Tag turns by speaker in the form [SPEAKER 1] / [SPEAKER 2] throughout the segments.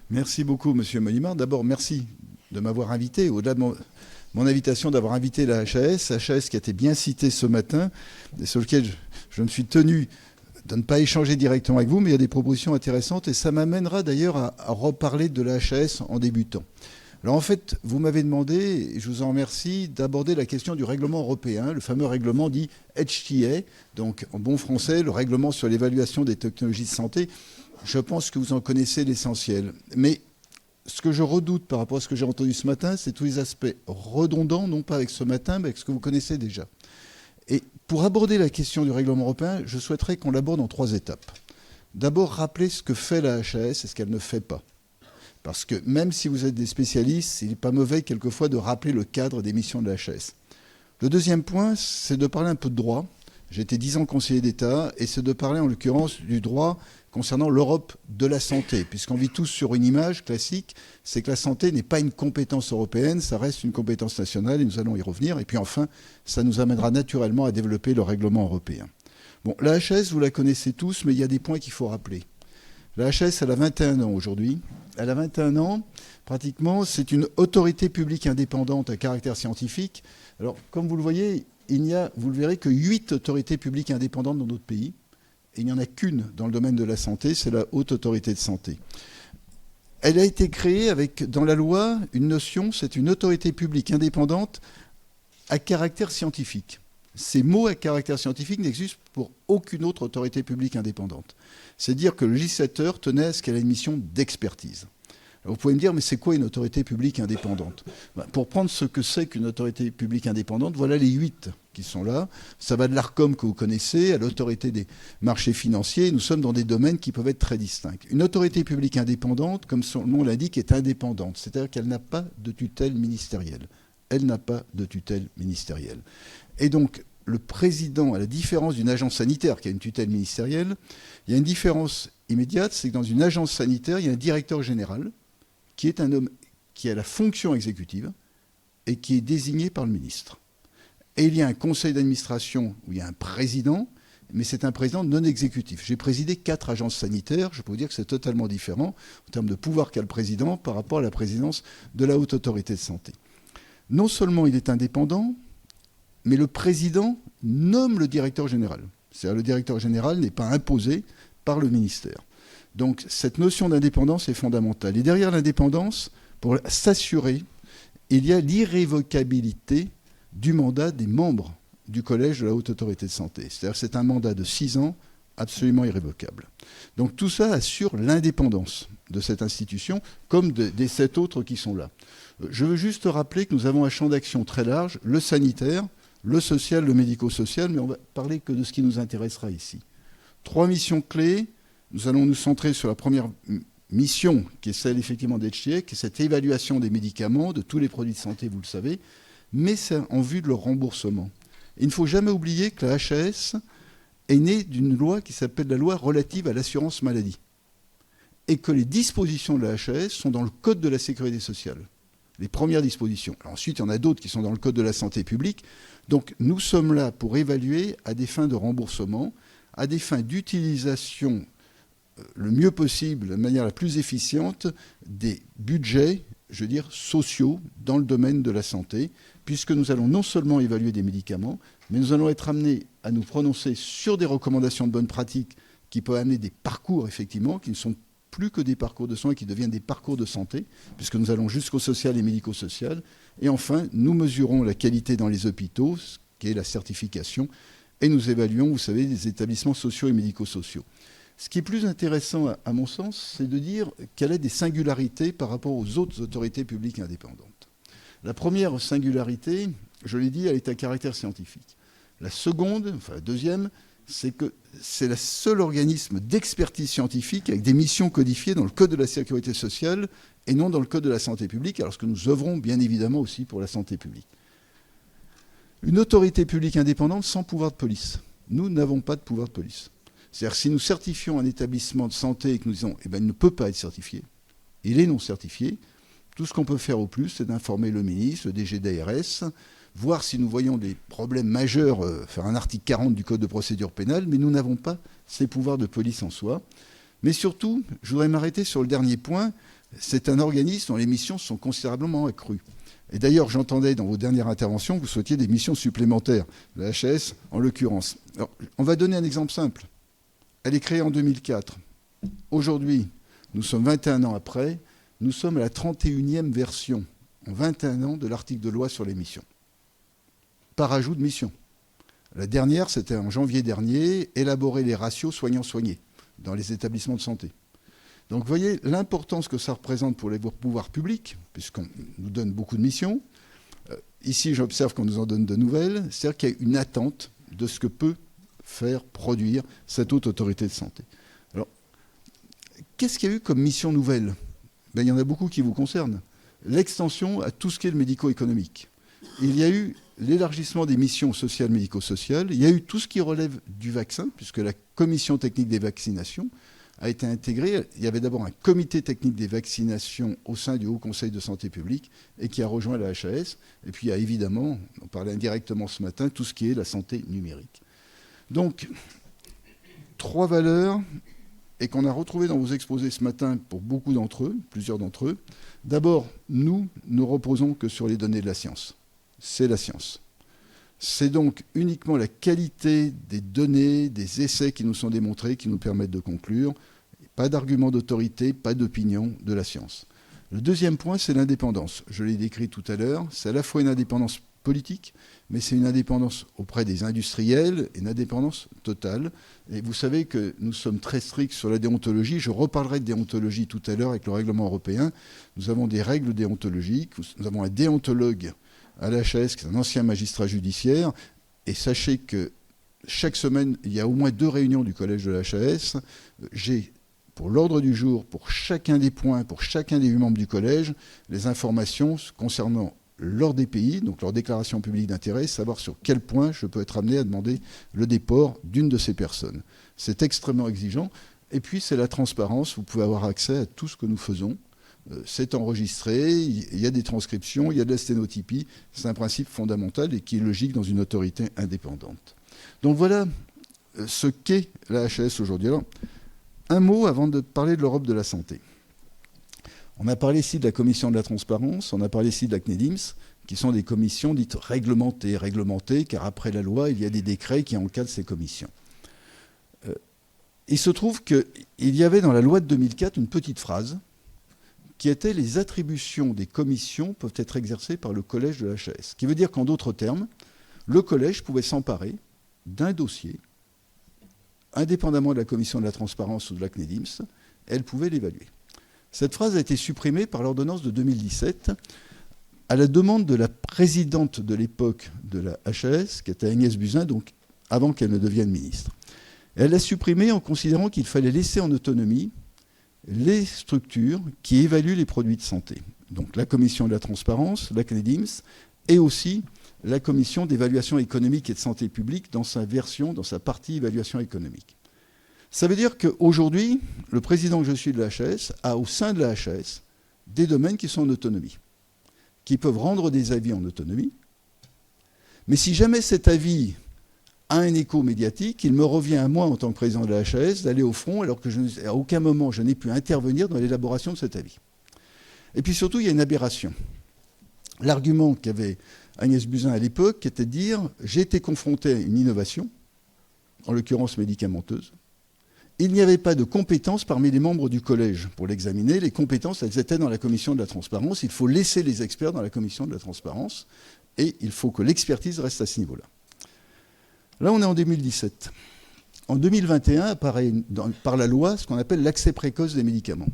[SPEAKER 1] Merci beaucoup, Monsieur Molimar. D'abord, merci de m'avoir invité. Au-delà de mon invitation d'avoir invité la HAS qui a été bien citée ce matin, et sur lequel je me suis tenu de ne pas échanger directement avec vous, mais il y a des propositions intéressantes, et ça m'amènera d'ailleurs à reparler de la HAS en débutant. Alors en fait, vous m'avez demandé, et je vous en remercie, d'aborder la question du règlement européen, le fameux règlement dit HTA, donc en bon français, le règlement sur l'évaluation des technologies de santé. Je pense que vous en connaissez l'essentiel. Mais ce que je redoute par rapport à ce que j'ai entendu ce matin, c'est tous les aspects redondants, non pas avec ce matin, mais avec ce que vous connaissez déjà. Et pour aborder la question du règlement européen, je souhaiterais qu'on l'aborde en 3 étapes. D'abord, rappeler ce que fait la HAS et ce qu'elle ne fait pas. Parce que même si vous êtes des spécialistes, il n'est pas mauvais quelquefois de rappeler le cadre des missions de la HAS. Le deuxième point, c'est de parler un peu de droit. J'ai été 10 ans conseiller d'État, et c'est de parler en l'occurrence du droit concernant l'Europe de la santé, puisqu'on vit tous sur une image classique, c'est que la santé n'est pas une compétence européenne, ça reste une compétence nationale, et nous allons y revenir. Et puis enfin, ça nous amènera naturellement à développer le règlement européen. Bon, la HAS, vous la connaissez tous, mais il y a des points qu'il faut rappeler. La HAS, elle a 21 ans aujourd'hui. Elle a 21 ans, pratiquement, c'est une autorité publique indépendante à caractère scientifique. Alors, comme vous le voyez, il n'y a, vous le verrez, que 8 autorités publiques indépendantes dans notre pays. Et il n'y en a qu'une dans le domaine de la santé, c'est la Haute Autorité de Santé. Elle a été créée avec, dans la loi, une notion, c'est une autorité publique indépendante à caractère scientifique. Ces mots à caractère scientifique n'existent pour aucune autre autorité publique indépendante. C'est dire que le législateur tenait à ce qu'elle ait une mission d'expertise. Vous pouvez me dire, mais c'est quoi une autorité publique indépendante ? Pour prendre ce que c'est qu'une autorité publique indépendante, voilà les 8 qui sont là. Ça va de l'ARCOM que vous connaissez à l'autorité des marchés financiers. Nous sommes dans des domaines qui peuvent être très distincts. Une autorité publique indépendante, comme son nom l'indique, est indépendante. C'est-à-dire qu'elle n'a pas de tutelle ministérielle. Elle n'a pas de tutelle ministérielle. Et donc, le président, à la différence d'une agence sanitaire qui a une tutelle ministérielle, il y a une différence immédiate, c'est que dans une agence sanitaire, il y a un directeur général qui est un homme qui a la fonction exécutive et qui est désigné par le ministre. Et il y a un conseil d'administration où il y a un président, mais c'est un président non exécutif. J'ai présidé 4 agences sanitaires, je peux vous dire que c'est totalement différent en termes de pouvoir qu'a le président par rapport à la présidence de la Haute Autorité de Santé. Non seulement il est indépendant, mais le président nomme le directeur général. C'est-à-dire le directeur général n'est pas imposé par le ministère. Donc cette notion d'indépendance est fondamentale. Et derrière l'indépendance, pour s'assurer, il y a l'irrévocabilité du mandat des membres du collège de la Haute Autorité de Santé. C'est-à-dire que c'est un mandat de 6 ans absolument irrévocable. Donc tout ça assure l'indépendance de cette institution, comme des 7 autres qui sont là. Je veux juste rappeler que nous avons un champ d'action très large, le sanitaire, le social, le médico-social, mais on va parler que de ce qui nous intéressera ici. 3 missions clés. Nous allons nous centrer sur la première mission, qui est celle effectivement d'HTA, qui est cette évaluation des médicaments, de tous les produits de santé, vous le savez, mais c'est en vue de leur remboursement. Il ne faut jamais oublier que la HAS est née d'une loi qui s'appelle la loi relative à l'assurance maladie, et que les dispositions de la HAS sont dans le Code de la sécurité sociale. Les premières dispositions. Alors ensuite, il y en a d'autres qui sont dans le Code de la santé publique. Donc nous sommes là pour évaluer à des fins de remboursement, à des fins d'utilisation le mieux possible, de manière la plus efficiente, des budgets, je veux dire, sociaux dans le domaine de la santé, puisque nous allons non seulement évaluer des médicaments, mais nous allons être amenés à nous prononcer sur des recommandations de bonne pratique qui peuvent amener des parcours, effectivement, qui ne sont plus que des parcours de soins, qui deviennent des parcours de santé, puisque nous allons jusqu'au social et médico-social. Et enfin, nous mesurons la qualité dans les hôpitaux, ce qui est la certification, et nous évaluons, vous savez, les établissements sociaux et médico-sociaux. Ce qui est plus intéressant, à mon sens, c'est de dire quelle est des singularités par rapport aux autres autorités publiques indépendantes. La première singularité, je l'ai dit, elle est à caractère scientifique. La seconde, enfin la deuxième, c'est que c'est le seul organisme d'expertise scientifique avec des missions codifiées dans le Code de la sécurité sociale et non dans le Code de la santé publique, alors que nous œuvrons bien évidemment aussi pour la santé publique. Une autorité publique indépendante sans pouvoir de police. Nous n'avons pas de pouvoir de police. C'est-à-dire que si nous certifions un établissement de santé et que nous disons il ne peut pas être certifié, il est non certifié, tout ce qu'on peut faire au plus, c'est d'informer le ministre, le DG d'ARS, voir si nous voyons des problèmes majeurs, faire un article 40 du Code de procédure pénale, mais nous n'avons pas ces pouvoirs de police en soi. Mais surtout, je voudrais m'arrêter sur le dernier point, c'est un organisme dont les missions sont considérablement accrues. Et d'ailleurs, j'entendais dans vos dernières interventions que vous souhaitiez des missions supplémentaires, la HAS en l'occurrence. Alors, on va donner un exemple simple. Elle est créée en 2004. Aujourd'hui, nous sommes 21 ans après, nous sommes à la 31e version, en 21 ans, de l'article de loi sur les missions. Par ajout de missions. La dernière, c'était en janvier dernier, élaborer les ratios soignants-soignés dans les établissements de santé. Donc vous voyez l'importance que ça représente pour les pouvoirs publics, puisqu'on nous donne beaucoup de missions. Ici, j'observe qu'on nous en donne de nouvelles. C'est-à-dire qu'il y a une attente de ce que peut faire produire cette haute autorité de santé. Alors, qu'est-ce qu'il y a eu comme mission nouvelle ? Ben, il y en a beaucoup qui vous concernent. L'extension à tout ce qui est le médico-économique. Il y a eu l'élargissement des missions sociales, médico-sociales. Il y a eu tout ce qui relève du vaccin, puisque la commission technique des vaccinations a été intégrée. Il y avait d'abord un comité technique des vaccinations au sein du Haut Conseil de santé publique et qui a rejoint la HAS. Et puis il y a évidemment, on parlait indirectement ce matin, tout ce qui est la santé numérique. Donc, 3 valeurs et qu'on a retrouvées dans vos exposés ce matin pour beaucoup d'entre eux, plusieurs d'entre eux. D'abord, nous ne reposons que sur les données de la science. C'est la science. C'est donc uniquement la qualité des données, des essais qui nous sont démontrés, qui nous permettent de conclure. Pas d'argument d'autorité, pas d'opinion, de la science. Le deuxième point, c'est l'indépendance. Je l'ai décrit tout à l'heure. C'est à la fois une indépendance politique, mais c'est une indépendance auprès des industriels, une indépendance totale. Et vous savez que nous sommes très stricts sur la déontologie. Je reparlerai de déontologie tout à l'heure avec le règlement européen. Nous avons des règles déontologiques. Nous avons un déontologue à la HAS, qui est un ancien magistrat judiciaire. Et sachez que chaque semaine, il y a au moins 2 réunions du collège de la HAS. J'ai, pour l'ordre du jour, pour chacun des points, pour chacun des 8 membres du collège, les informations concernant leur DPI, donc leur déclaration publique d'intérêt, savoir sur quel point je peux être amené à demander le déport d'une de ces personnes. C'est extrêmement exigeant. Et puis, c'est la transparence. Vous pouvez avoir accès à tout ce que nous faisons. C'est enregistré, il y a des transcriptions, il y a de la sténotypie. C'est un principe fondamental et qui est logique dans une autorité indépendante. Donc voilà ce qu'est la HAS aujourd'hui. Alors, un mot avant de parler de l'Europe de la santé. On a parlé ici de la commission de la transparence, on a parlé ici de la CNEDIMS, qui sont des commissions dites réglementées, car après la loi, il y a des décrets qui encadrent ces commissions. Il se trouve qu'il y avait dans la loi de 2004 une petite phrase qui était « les attributions des commissions peuvent être exercées par le collège de la HAS ». Ce qui veut dire qu'en d'autres termes, le collège pouvait s'emparer d'un dossier, indépendamment de la commission de la transparence ou de la CNEDIMS, elle pouvait l'évaluer. Cette phrase a été supprimée par l'ordonnance de 2017 à la demande de la présidente de l'époque de la HAS, qui était Agnès Buzyn, donc avant qu'elle ne devienne ministre. Elle l'a supprimée en considérant qu'il fallait laisser en autonomie les structures qui évaluent les produits de santé. Donc la commission de la transparence, la CNEDIMS, et aussi la commission d'évaluation économique et de santé publique dans sa version, dans sa partie évaluation économique. Ça veut dire qu'aujourd'hui, le président que je suis de la HAS a au sein de la HAS des domaines qui sont en autonomie, qui peuvent rendre des avis en autonomie. Mais si jamais cet avis a un écho médiatique, il me revient à moi, en tant que président de la HAS, d'aller au front, alors qu'à aucun moment je n'ai pu intervenir dans l'élaboration de cet avis. Et puis surtout, il y a une aberration. L'argument qu'avait Agnès Buzyn à l'époque était de dire « j'ai été confronté à une innovation, en l'occurrence médicamenteuse. Il n'y avait pas de compétences parmi les membres du collège pour l'examiner. Les compétences, elles étaient dans la commission de la transparence. Il faut laisser les experts dans la commission de la transparence et il faut que l'expertise reste à ce niveau-là. » Là, on est en 2017. En 2021, apparaît par la loi ce qu'on appelle l'accès précoce des médicaments.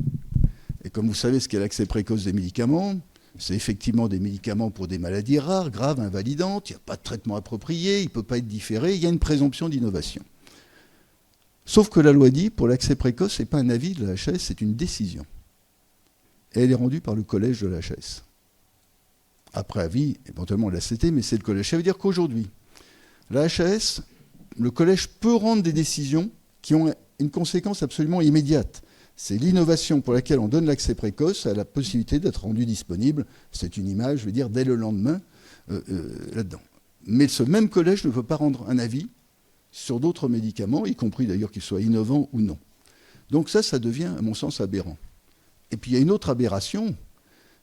[SPEAKER 1] Et comme vous savez ce qu'est l'accès précoce des médicaments, c'est effectivement des médicaments pour des maladies rares, graves, invalidantes. Il n'y a pas de traitement approprié, il ne peut pas être différé. Il y a une présomption d'innovation. Sauf que la loi dit, pour l'accès précoce, ce n'est pas un avis de la HAS, c'est une décision. Et elle est rendue par le collège de la HAS. Après avis, éventuellement l'ACT, mais c'est le collège. Ça veut dire qu'aujourd'hui, la HAS, le collège peut rendre des décisions qui ont une conséquence absolument immédiate. C'est l'innovation pour laquelle on donne l'accès précoce à la possibilité d'être rendue disponible. C'est une image, je veux dire, dès le lendemain, là-dedans. Mais ce même collège ne peut pas rendre un avis sur d'autres médicaments, y compris d'ailleurs qu'ils soient innovants ou non. Donc ça devient, à mon sens, aberrant. Et puis il y a une autre aberration,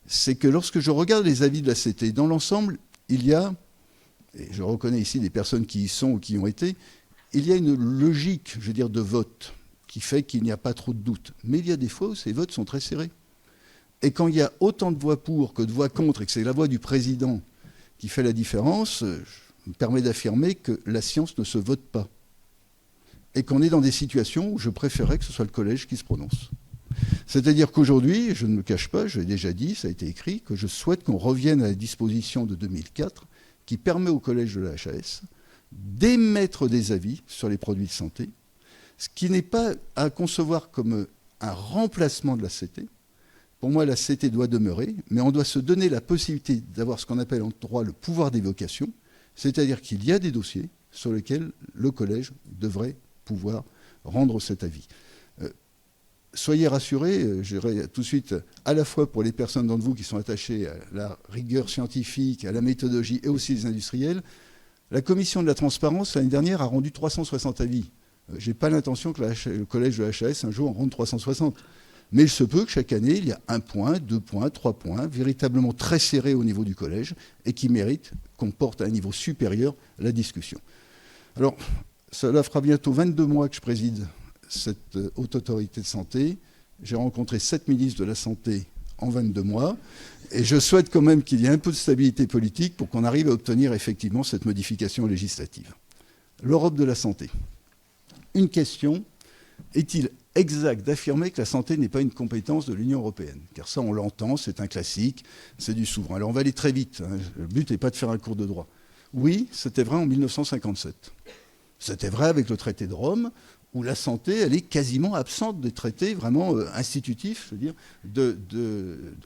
[SPEAKER 1] c'est que lorsque je regarde les avis de la CT, dans l'ensemble, il y a, et je reconnais ici des personnes qui y sont ou qui y ont été, il y a une logique, je veux dire, de vote qui fait qu'il n'y a pas trop de doutes. Mais il y a des fois où ces votes sont très serrés. Et quand il y a autant de voix pour que de voix contre, et que c'est la voix du président qui fait la différence, je me permets d'affirmer que la science ne se vote pas. Et qu'on est dans des situations où je préférais que ce soit le collège qui se prononce. C'est-à-dire qu'aujourd'hui, je ne me cache pas, je l'ai déjà dit, ça a été écrit, que je souhaite qu'on revienne à la disposition de 2004 qui permet au collège de la HAS d'émettre des avis sur les produits de santé, ce qui n'est pas à concevoir comme un remplacement de la CT. Pour moi, la CT doit demeurer, mais on doit se donner la possibilité d'avoir ce qu'on appelle en droit le pouvoir d'évocation, c'est-à-dire qu'il y a des dossiers sur lesquels le collège devrait pouvoir rendre cet avis. Soyez rassurés, je dirais tout de suite, à la fois pour les personnes d'entre vous qui sont attachées à la rigueur scientifique, à la méthodologie et aussi les industriels, la commission de la transparence, l'année dernière, a rendu 360 avis. Je n'ai pas l'intention que le collège de la HAS, un jour, en rende 360. Mais il se peut que chaque année, il y a 1 point, 2 points, 3 points, véritablement très serrés au niveau du collège et qui méritent qu'on porte à un niveau supérieur la discussion. Alors, cela fera bientôt 22 mois que je préside cette haute autorité de santé. J'ai rencontré 7 ministres de la Santé en 22 mois. Et je souhaite quand même qu'il y ait un peu de stabilité politique pour qu'on arrive à obtenir effectivement cette modification législative. L'Europe de la santé. Une question, est-il exact d'affirmer que la santé n'est pas une compétence de l'Union européenne? Car ça, on l'entend, c'est un classique, c'est du souverain. Alors on va aller très vite, hein. Le but n'est pas de faire un cours de droit. Oui, c'était vrai en 1957. C'était vrai avec le traité de Rome, où la santé, elle est quasiment absente des traités vraiment institutifs, je veux dire,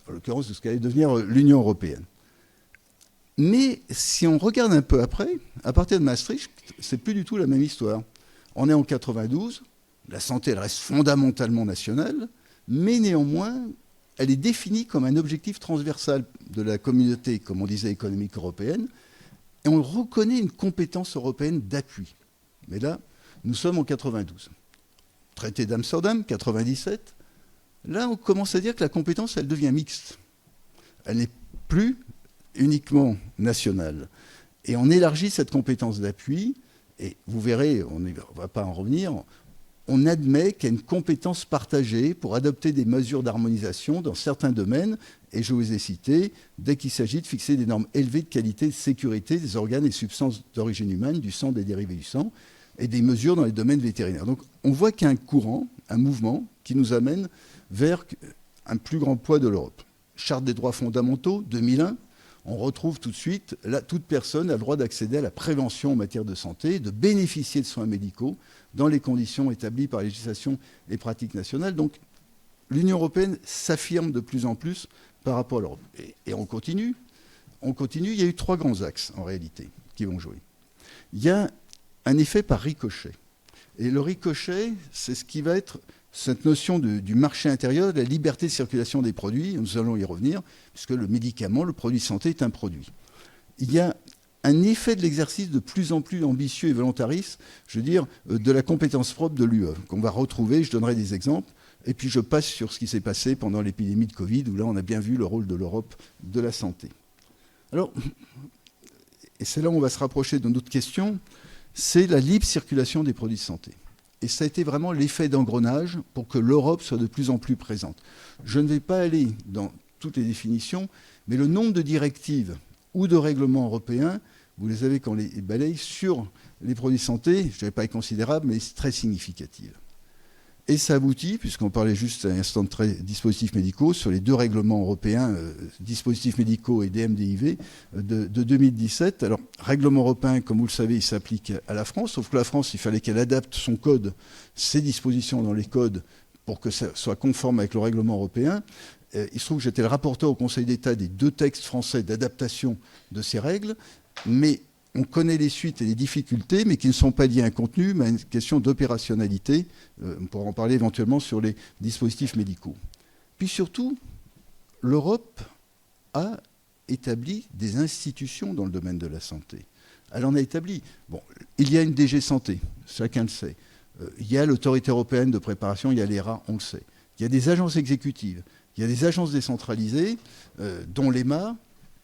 [SPEAKER 1] en l'occurrence de ce qu'allait devenir l'Union européenne. Mais si on regarde un peu après, à partir de Maastricht, c'est plus du tout la même histoire. On est en 92, la santé, elle reste fondamentalement nationale, mais néanmoins, elle est définie comme un objectif transversal de la communauté, comme on disait, économique européenne, et on reconnaît une compétence européenne d'appui. Mais là, nous sommes en 92. Traité d'Amsterdam, 97. Là, on commence à dire que la compétence, elle devient mixte. Elle n'est plus uniquement nationale. Et on élargit cette compétence d'appui, et vous verrez, on ne va pas en revenir, on admet qu'il y a une compétence partagée pour adopter des mesures d'harmonisation dans certains domaines, et je vous ai cité, dès qu'il s'agit de fixer des normes élevées de qualité et de sécurité des organes et substances d'origine humaine, du sang, des dérivés du sang, et des mesures dans les domaines vétérinaires. Donc on voit qu'il y a un courant, un mouvement qui nous amène vers un plus grand poids de l'Europe. Charte des droits fondamentaux, 2001, on retrouve tout de suite, là, toute personne a le droit d'accéder à la prévention en matière de santé, de bénéficier de soins médicaux dans les conditions établies par la législation et pratiques nationales. Donc l'Union européenne s'affirme de plus en plus par rapport à l'Europe. Et on continue. Il y a eu 3 grands axes, en réalité, qui vont jouer. Il y a un effet par ricochet. Et le ricochet, c'est ce qui va être cette notion du marché intérieur, de la liberté de circulation des produits. Nous allons y revenir, puisque le médicament, le produit de santé, est un produit. Il y a un effet de l'exercice de plus en plus ambitieux et volontariste, je veux dire, de la compétence propre de l'UE, qu'on va retrouver, je donnerai des exemples, et puis je passe sur ce qui s'est passé pendant l'épidémie de Covid, où là on a bien vu le rôle de l'Europe de la santé. Alors, et c'est là où on va se rapprocher de notre question, c'est la libre circulation des produits de santé. Et ça a été vraiment l'effet d'engrenage pour que l'Europe soit de plus en plus présente. Je ne vais pas aller dans toutes les définitions, mais le nombre de directives ou de règlements européens, vous les avez quand on les balaye, sur les produits de santé, je ne dirais pas est considérable, mais c'est très significatif. Et ça aboutit, puisqu'on parlait juste à l'instant de dispositifs médicaux, sur les 2 règlements européens, dispositifs médicaux et DMDIV, de 2017. Alors, règlement européen, comme vous le savez, il s'applique à la France, sauf que la France, il fallait qu'elle adapte son code, ses dispositions dans les codes, pour que ça soit conforme avec le règlement européen. Il se trouve que j'étais le rapporteur au Conseil d'État des 2 textes français d'adaptation de ces règles, mais on connaît les suites et les difficultés, mais qui ne sont pas liées à un contenu, mais à une question d'opérationnalité. On pourra en parler éventuellement sur les dispositifs médicaux. Puis surtout, l'Europe a établi des institutions dans le domaine de la santé. Elle en a établi. Bon, il y a une DG Santé, chacun le sait. Il y a l'Autorité européenne de préparation, il y a l'ERA, on le sait. Il y a des agences exécutives. Il y a des agences décentralisées, dont l'EMA,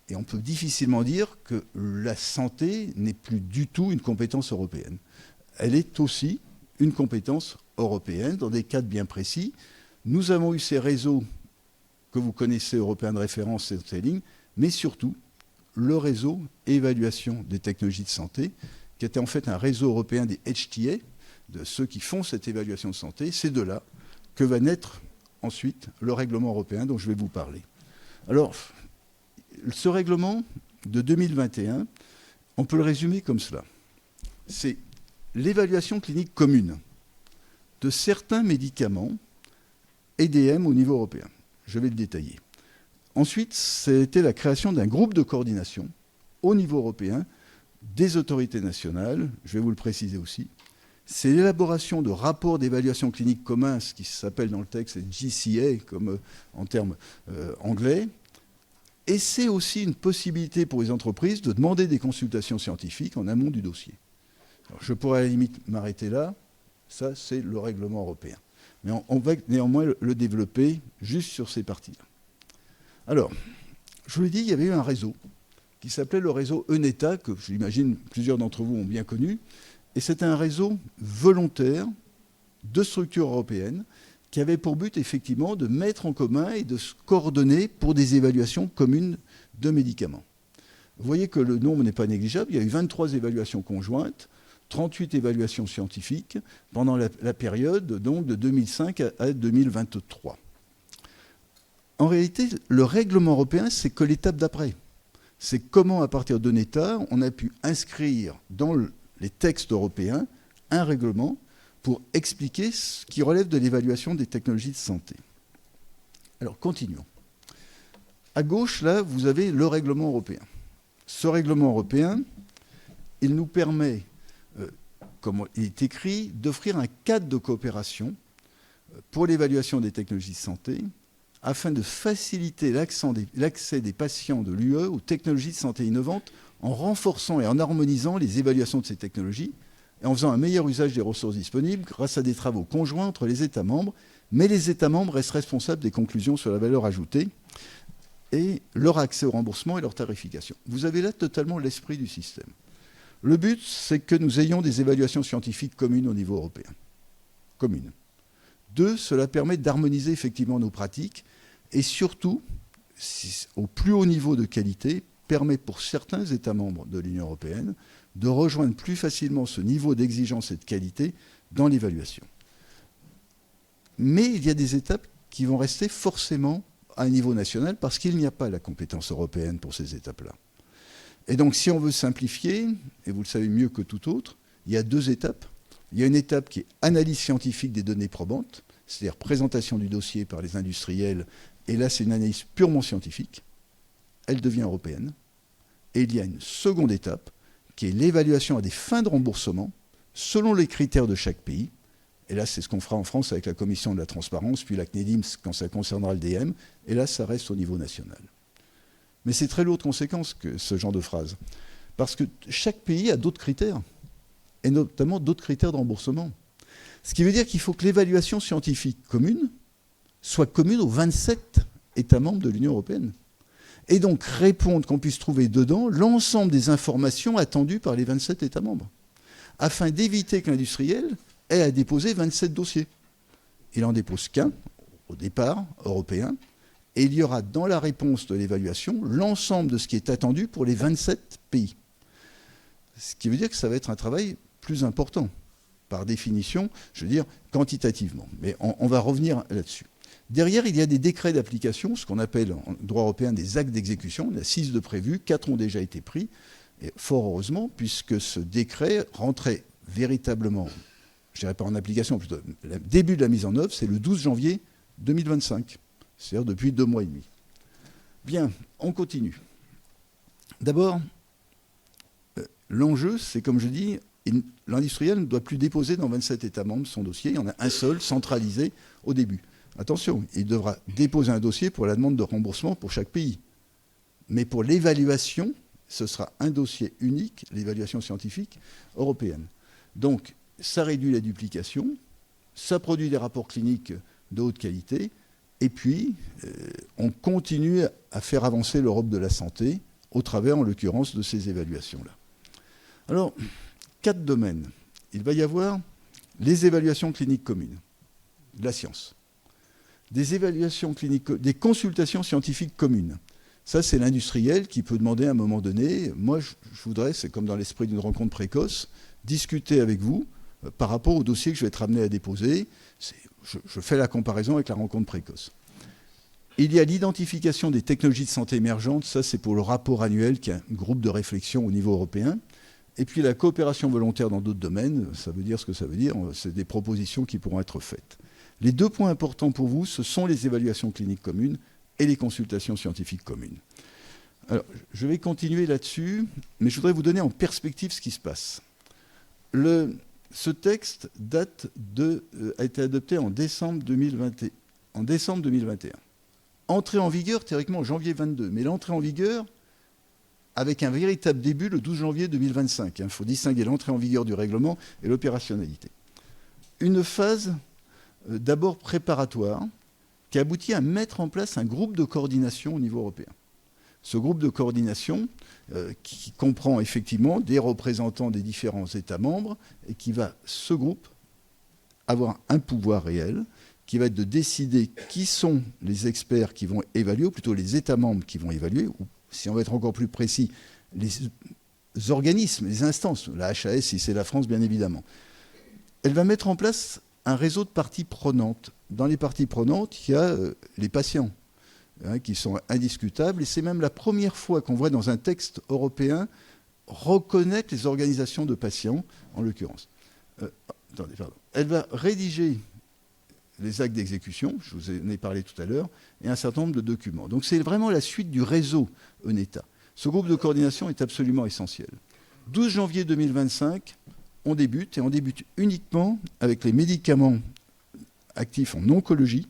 [SPEAKER 1] et on peut difficilement dire que la santé n'est plus du tout une compétence européenne. Elle est aussi une compétence européenne dans des cadres bien précis. Nous avons eu ces réseaux que vous connaissez, européens de référence et lignes, mais surtout le réseau évaluation des technologies de santé, qui était en fait un réseau européen des HTA, de ceux qui font cette évaluation de santé. C'est de là que va naître ensuite le règlement européen dont je vais vous parler. Alors, ce règlement de 2021, on peut le résumer comme cela. C'est l'évaluation clinique commune de certains médicaments EDM au niveau européen. Je vais le détailler. Ensuite, c'était la création d'un groupe de coordination au niveau européen des autorités nationales, je vais vous le préciser aussi. C'est l'élaboration de rapports d'évaluation clinique communs, ce qui s'appelle dans le texte GCA, comme en termes anglais. Et c'est aussi une possibilité pour les entreprises de demander des consultations scientifiques en amont du dossier. Alors, je pourrais à la limite m'arrêter là. Ça, c'est le règlement européen. Mais on va néanmoins le développer juste sur ces parties-là. Alors, je vous l'ai dit, il y avait eu un réseau qui s'appelait le réseau ENETA, que j'imagine plusieurs d'entre vous ont bien connu. Et c'était un réseau volontaire de structures européennes qui avait pour but effectivement de mettre en commun et de se coordonner pour des évaluations communes de médicaments. Vous voyez que le nombre n'est pas négligeable. Il y a eu 23 évaluations conjointes, 38 évaluations scientifiques pendant la période donc, de 2005 à 2023. En réalité, le règlement européen, c'est que l'étape d'après. C'est comment, à partir d'un État, on a pu inscrire dans les textes européens un règlement pour expliquer ce qui relève de l'évaluation des technologies de santé. Alors, continuons. À gauche, là, vous avez le règlement européen. Ce règlement européen, il nous permet, comme il est écrit, d'offrir un cadre de coopération pour l'évaluation des technologies de santé afin de faciliter l'accès des patients de l'UE aux technologies de santé innovantes en renforçant et en harmonisant les évaluations de ces technologies et en faisant un meilleur usage des ressources disponibles grâce à des travaux conjoints entre les États membres, mais les États membres restent responsables des conclusions sur la valeur ajoutée et leur accès au remboursement et leur tarification. Vous avez là totalement l'esprit du système. Le but, c'est que nous ayons des évaluations scientifiques communes au niveau européen. Communes. 2, cela permet d'harmoniser effectivement nos pratiques et surtout, au plus haut niveau de qualité, permet pour certains États membres de l'Union européenne de rejoindre plus facilement ce niveau d'exigence et de qualité dans l'évaluation. Mais il y a des étapes qui vont rester forcément à un niveau national parce qu'il n'y a pas la compétence européenne pour ces étapes-là. Et donc, si on veut simplifier, et vous le savez mieux que tout autre, il y a 2 étapes. Il y a une étape qui est analyse scientifique des données probantes, c'est-à-dire présentation du dossier par les industriels, et là, c'est une analyse purement scientifique. Elle devient européenne. Et il y a une seconde étape, qui est l'évaluation à des fins de remboursement, selon les critères de chaque pays. Et là, c'est ce qu'on fera en France avec la Commission de la Transparence, puis la CNEDIMS quand ça concernera le DM. Et là, ça reste au niveau national. Mais c'est très lourd de conséquences, que ce genre de phrase. Parce que chaque pays a d'autres critères, et notamment d'autres critères de remboursement. Ce qui veut dire qu'il faut que l'évaluation scientifique commune soit commune aux 27 États membres de l'Union européenne. Et donc répondre qu'on puisse trouver dedans l'ensemble des informations attendues par les 27 États membres, afin d'éviter que l'industriel ait à déposer 27 dossiers. Il n'en dépose qu'un, au départ, européen, et il y aura dans la réponse de l'évaluation l'ensemble de ce qui est attendu pour les 27 pays. Ce qui veut dire que ça va être un travail plus important, par définition, je veux dire quantitativement. Mais on va revenir là-dessus. Derrière, il y a des décrets d'application, ce qu'on appelle en droit européen des actes d'exécution. Il y en a 6 de prévus, 4 ont déjà été pris, et fort heureusement, puisque ce décret rentrait véritablement, je ne dirais pas en application, plutôt le début de la mise en œuvre, c'est le 12 janvier 2025, c'est-à-dire depuis 2 mois et demi. Bien, on continue. D'abord, l'enjeu, c'est comme je dis, l'industriel ne doit plus déposer dans 27 États membres son dossier, il y en a un seul, centralisé au début. Attention, il devra déposer un dossier pour la demande de remboursement pour chaque pays. Mais pour l'évaluation, ce sera un dossier unique, l'évaluation scientifique européenne. Donc, ça réduit la duplication, ça produit des rapports cliniques de haute qualité, Et puis, on continue à faire avancer l'Europe de la santé au travers, en l'occurrence, de ces évaluations-là. Alors, 4 domaines. Il va y avoir les évaluations cliniques communes, de la science. Des évaluations cliniques, des consultations scientifiques communes. Ça, c'est l'industriel qui peut demander à un moment donné, moi, je voudrais, c'est comme dans l'esprit d'une rencontre précoce, discuter avec vous par rapport au dossier que je vais être amené à déposer. Je fais la comparaison avec la rencontre précoce. Il y a l'identification des technologies de santé émergentes. Ça, c'est pour le rapport annuel, qui est un groupe de réflexion au niveau européen. Et puis la coopération volontaire dans d'autres domaines, ça veut dire ce que ça veut dire. C'est des propositions qui pourront être faites. Les 2 points importants pour vous, ce sont les évaluations cliniques communes et les consultations scientifiques communes. Alors, je vais continuer là-dessus, mais je voudrais vous donner en perspective ce qui se passe. Ce texte a été adopté en décembre 2021. Entrée en vigueur, théoriquement, en janvier 22. Mais l'entrée en vigueur, avec un véritable début, le 12 janvier 2025. Il faut distinguer l'entrée en vigueur du règlement et l'opérationnalité. Une phase d'abord préparatoire qui aboutit à mettre en place un groupe de coordination au niveau européen. Ce groupe de coordination qui comprend effectivement des représentants des différents États membres et qui va, ce groupe, avoir un pouvoir réel qui va être de décider qui sont les experts qui vont évaluer, ou plutôt les États membres qui vont évaluer, ou si on veut être encore plus précis, les organismes, les instances, la HAS si c'est la France bien évidemment. Elle va mettre en place un réseau de parties prenantes. Dans les parties prenantes, il y a les patients, qui sont indiscutables, et c'est même la première fois qu'on voit dans un texte européen reconnaître les organisations de patients, en l'occurrence. Elle va rédiger les actes d'exécution, je vous en ai parlé tout à l'heure, et un certain nombre de documents. Donc c'est vraiment la suite du réseau EUNETA. Ce groupe de coordination est absolument essentiel. 12 janvier 2025, on débute, et on débute uniquement avec les médicaments actifs en oncologie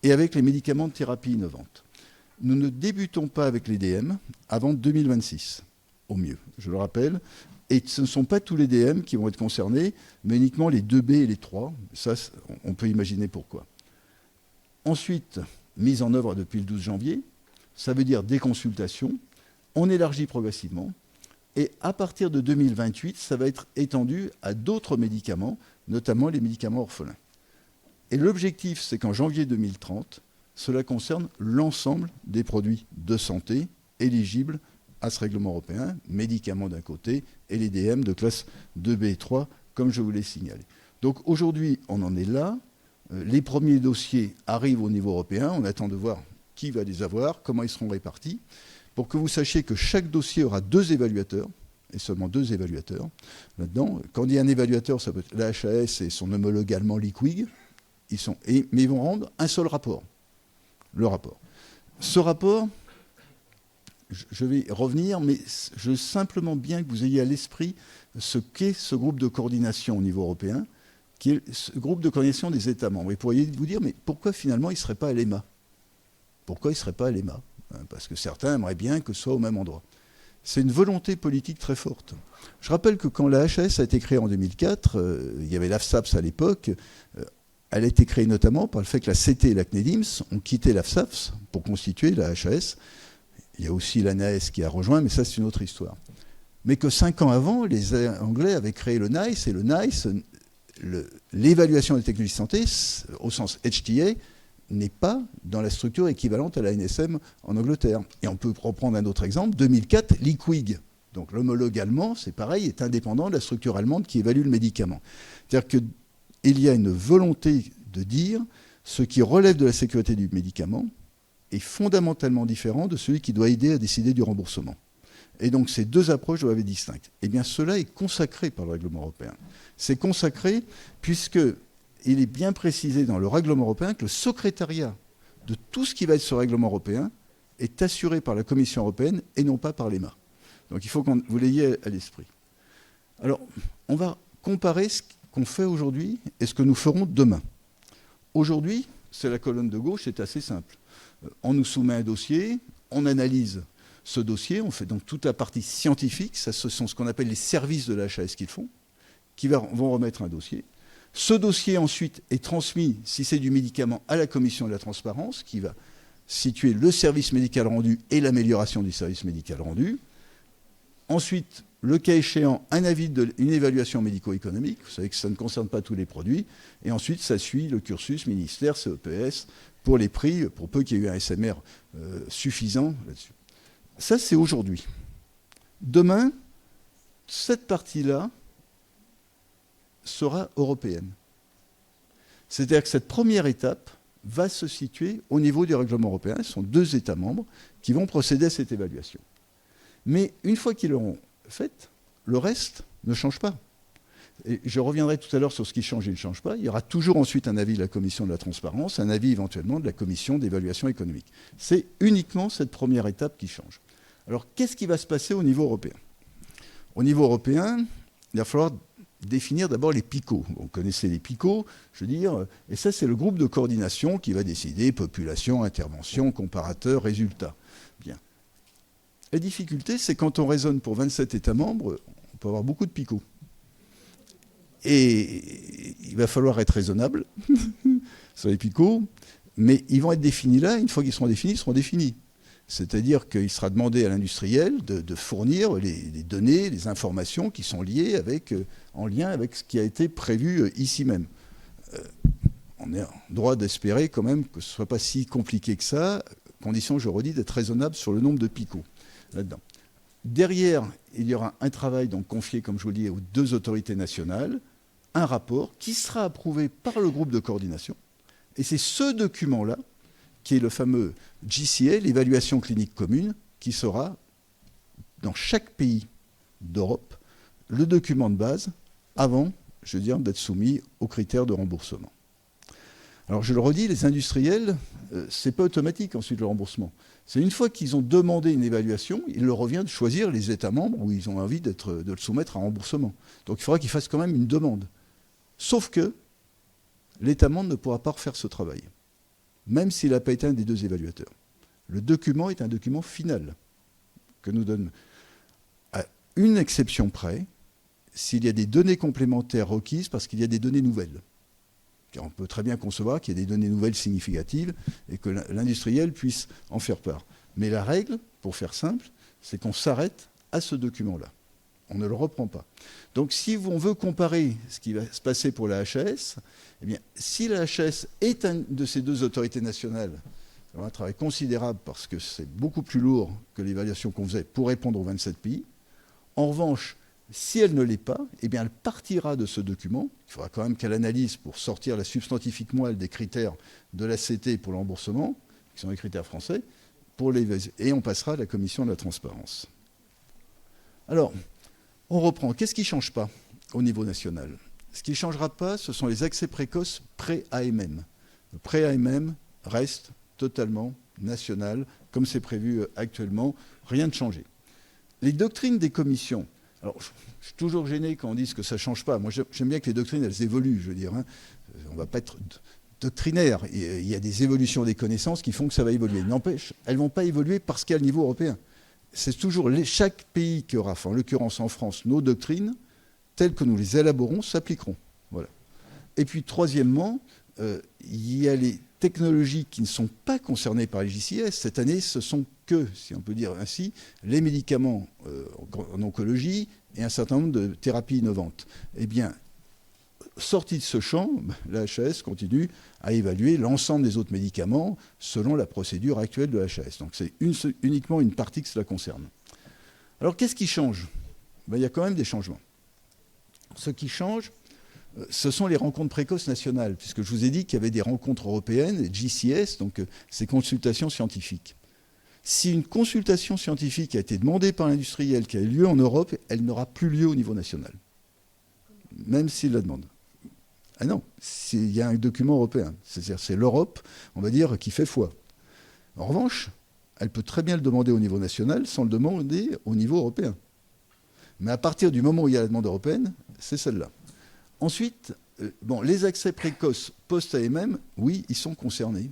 [SPEAKER 1] et avec les médicaments de thérapie innovante. Nous ne débutons pas avec les DM avant 2026, au mieux, je le rappelle. Et ce ne sont pas tous les DM qui vont être concernés, mais uniquement les 2B et les 3. Ça, on peut imaginer pourquoi. Ensuite, mise en œuvre depuis le 12 janvier, ça veut dire des consultations. On élargit progressivement. Et à partir de 2028, ça va être étendu à d'autres médicaments, notamment les médicaments orphelins. Et l'objectif, c'est qu'en janvier 2030, cela concerne l'ensemble des produits de santé éligibles à ce règlement européen, médicaments d'un côté, et les DM de classe 2B et 3, comme je vous l'ai signalé. Donc aujourd'hui, on en est là. Les premiers dossiers arrivent au niveau européen. On attend de voir qui va les avoir, comment ils seront répartis, pour que vous sachiez que chaque dossier aura 2 évaluateurs, et seulement 2 évaluateurs là-dedans. Quand il dit un évaluateur, ça peut être la HAS et son homologue allemand l'IQWiG, mais ils vont rendre un seul rapport, le rapport. Ce rapport, je vais revenir, mais je veux simplement bien que vous ayez à l'esprit ce qu'est ce groupe de coordination au niveau européen, qui est ce groupe de coordination des États membres. Et vous pourriez vous dire, mais pourquoi finalement il ne serait pas à l'EMA? Pourquoi il ne serait pas à l'EMA? Parce que certains aimeraient bien que ce soit au même endroit. C'est une volonté politique très forte. Je rappelle que quand la HAS a été créée en 2004, il y avait l'AFSAPS à l'époque. Elle a été créée notamment par le fait que la CT et la CNEDIMS ont quitté l'AFSAPS pour constituer la HAS. Il y a aussi l'ANAES qui a rejoint, mais ça, c'est une autre histoire. Mais que 5 ans avant, les Anglais avaient créé le NICE, et le NICE, l'évaluation des technologies de santé, au sens HTA, n'est pas dans la structure équivalente à la NSM en Angleterre. Et on peut reprendre un autre exemple, 2004, l'IQWiG. Donc l'homologue allemand, c'est pareil, est indépendant de la structure allemande qui évalue le médicament. C'est-à-dire qu'il y a une volonté de dire ce qui relève de la sécurité du médicament est fondamentalement différent de celui qui doit aider à décider du remboursement. Et donc ces 2 approches doivent être distinctes. Eh bien cela est consacré par le règlement européen. C'est consacré puisqu'il est bien précisé dans le règlement européen que le secrétariat de tout ce qui va être ce règlement européen est assuré par la Commission européenne et non pas par l'EMA. Donc il faut que vous l'ayez à l'esprit. Alors, on va comparer ce qu'on fait aujourd'hui et ce que nous ferons demain. Aujourd'hui, c'est la colonne de gauche, c'est assez simple. On nous soumet un dossier, on analyse ce dossier, on fait donc toute la partie scientifique, ça, ce sont ce qu'on appelle les services de la HAS qu'ils font, qui vont remettre un dossier. Ce dossier ensuite est transmis, si c'est du médicament, à la commission de la transparence, qui va situer le service médical rendu et l'amélioration du service médical rendu. Ensuite, le cas échéant, un avis une évaluation médico-économique. Vous savez que ça ne concerne pas tous les produits. Et ensuite, ça suit le cursus ministère, CEPS, pour les prix, pour peu qu'il y ait eu un SMR suffisant là-dessus. Ça, c'est aujourd'hui. Demain, cette partie-là sera européenne. C'est-à-dire que cette première étape va se situer au niveau du règlement européen. Ce sont 2 États membres qui vont procéder à cette évaluation. Mais une fois qu'ils l'auront faite, le reste ne change pas. Et je reviendrai tout à l'heure sur ce qui change et ne change pas. Il y aura toujours ensuite un avis de la commission de la transparence, un avis éventuellement de la commission d'évaluation économique. C'est uniquement cette première étape qui change. Alors, qu'est-ce qui va se passer au niveau européen? Au niveau européen, il va falloir définir d'abord les PICO. Vous connaissez les PICO, je veux dire, et ça, c'est le groupe de coordination qui va décider population, intervention, comparateur, résultat. Bien. La difficulté, c'est quand on raisonne pour 27 États membres, on peut avoir beaucoup de PICO. Et il va falloir être raisonnable sur les PICO, mais ils vont être définis là, une fois qu'ils seront définis, ils seront définis. C'est-à-dire qu'il sera demandé à l'industriel de fournir les données, les informations qui sont liées en lien avec ce qui a été prévu ici même. On est en droit d'espérer quand même que ce ne soit pas si compliqué que ça, condition, je redis, d'être raisonnable sur le nombre de picots là-dedans. Derrière, il y aura un travail donc confié, comme je vous le dis, aux 2 autorités nationales, un rapport qui sera approuvé par le groupe de coordination. Et c'est ce document-là, qui est le fameux JCA, l'évaluation clinique commune, qui sera, dans chaque pays d'Europe, le document de base avant, je veux dire, d'être soumis aux critères de remboursement. Alors je le redis, les industriels, ce n'est pas automatique ensuite le remboursement. C'est une fois qu'ils ont demandé une évaluation, il leur revient de choisir les États membres où ils ont envie de le soumettre à remboursement. Donc il faudra qu'ils fassent quand même une demande. Sauf que l'État membre ne pourra pas refaire ce travail, même s'il n'a pas été un des 2 évaluateurs. Le document est un document final que nous donne, à une exception près, s'il y a des données complémentaires requises parce qu'il y a des données nouvelles. Car on peut très bien concevoir qu'il y a des données nouvelles significatives et que l'industriel puisse en faire part. Mais la règle, pour faire simple, c'est qu'on s'arrête à ce document-là. On ne le reprend pas. Donc si on veut comparer ce qui va se passer pour la HAS, eh bien, si la HAS est une de ces 2 autorités nationales, c'est un travail considérable parce que c'est beaucoup plus lourd que l'évaluation qu'on faisait pour répondre aux 27 pays. En revanche, si elle ne l'est pas, eh bien, elle partira de ce document. Il faudra quand même qu'elle analyse pour sortir la substantifique moelle des critères de l'ACT pour le remboursement, qui sont les critères français, et on passera à la commission de la transparence. Alors, on reprend. Qu'est-ce qui ne change pas au niveau national? Ce qui ne changera pas, ce sont les accès précoces pré-AMM. Le pré-AMM reste totalement national, comme c'est prévu actuellement, rien de changé. Les doctrines des commissions, alors je suis toujours gêné quand on dit que ça ne change pas. Moi, j'aime bien que les doctrines, elles évoluent, je veux dire. Hein. On ne va pas être doctrinaire. Il y a des évolutions des connaissances qui font que ça va évoluer. N'empêche, elles ne vont pas évoluer parce qu'il y a le niveau européen. C'est toujours chaque pays qui aura, en l'occurrence en France, nos doctrines, telles que nous les élaborons, s'appliqueront. Voilà. Et puis, troisièmement, il y a les technologies qui ne sont pas concernées par les JCS. Cette année, ce sont que, si on peut dire ainsi, les médicaments en oncologie et un certain nombre de thérapies innovantes. Eh bien, sortie de ce champ, la HAS continue à évaluer l'ensemble des autres médicaments selon la procédure actuelle de la HAS. Donc c'est uniquement une partie que cela concerne. Alors qu'est-ce qui change? Il y a quand même des changements. Ce qui change, ce sont les rencontres précoces nationales, puisque je vous ai dit qu'il y avait des rencontres européennes, les JCS, donc ces consultations scientifiques. Si une consultation scientifique a été demandée par l'industriel qui a eu lieu en Europe, elle n'aura plus lieu au niveau national, même s'il la demande. Ah non, il y a un document européen. C'est-à-dire c'est l'Europe, on va dire, qui fait foi. En revanche, elle peut très bien le demander au niveau national sans le demander au niveau européen. Mais à partir du moment où il y a la demande européenne, c'est celle-là. Ensuite, les accès précoces post-AMM, oui, ils sont concernés.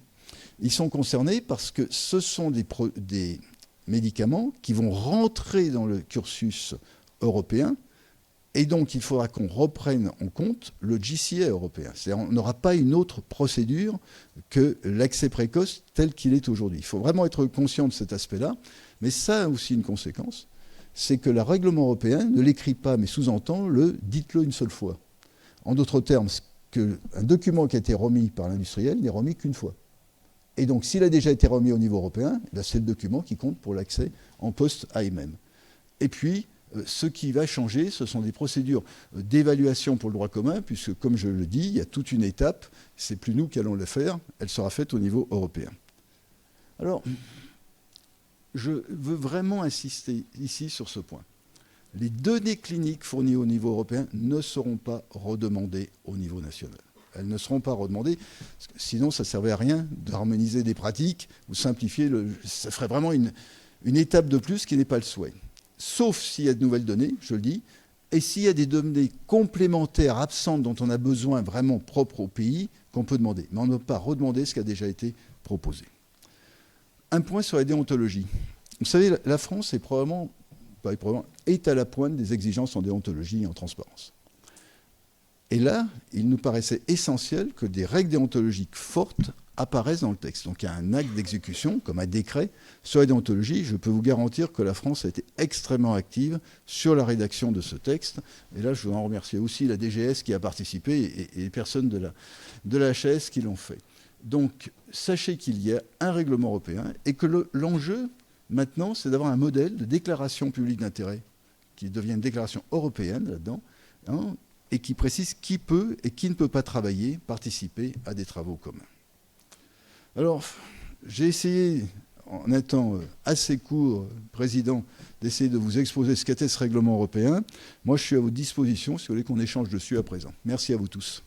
[SPEAKER 1] Ils sont concernés parce que ce sont des médicaments qui vont rentrer dans le cursus européen Et donc, il faudra qu'on reprenne en compte le GCA européen. C'est-à-dire on n'aura pas une autre procédure que l'accès précoce tel qu'il est aujourd'hui. Il faut vraiment être conscient de cet aspect-là. Mais ça a aussi une conséquence, c'est que le règlement européen ne l'écrit pas, mais sous-entend le « dites-le une seule fois ». En d'autres termes, un document qui a été remis par l'industriel n'est remis qu'une fois. Et donc, s'il a déjà été remis au niveau européen, c'est le document qui compte pour l'accès en post-AMM. Et puis, ce qui va changer, ce sont des procédures d'évaluation pour le droit commun, puisque, comme je le dis, il y a toute une étape, c'est plus nous qui allons le faire, elle sera faite au niveau européen. Alors, je veux vraiment insister ici sur ce point. Les données cliniques fournies au niveau européen ne seront pas redemandées au niveau national. Elles ne seront pas redemandées, parce que sinon ça ne servait à rien d'harmoniser des pratiques ou simplifier. Ça ferait vraiment une étape de plus qui n'est pas le souhait. Sauf s'il y a de nouvelles données, je le dis, et s'il y a des données complémentaires absentes dont on a besoin vraiment propres au pays, qu'on peut demander. Mais on ne peut pas redemander ce qui a déjà été proposé. Un point sur la déontologie. Vous savez, la France est à la pointe des exigences en déontologie et en transparence. Et là, il nous paraissait essentiel que des règles déontologiques fortes apparaissent dans le texte. Donc il y a un acte d'exécution, comme un décret, sur la déontologie. Je peux vous garantir que la France a été extrêmement active sur la rédaction de ce texte. Et là, je voudrais en remercier aussi la DGS qui a participé et les personnes de la HAS qui l'ont fait. Donc, sachez qu'il y a un règlement européen et que l'enjeu, maintenant, c'est d'avoir un modèle de déclaration publique d'intérêt qui devienne une déclaration européenne là-dedans, hein, et qui précise qui peut et qui ne peut pas participer à des travaux communs. Alors, j'ai essayé, en un temps assez court, Président, d'essayer de vous exposer ce qu'était ce règlement européen. Moi, je suis à votre disposition si vous voulez qu'on échange dessus à présent. Merci à vous tous.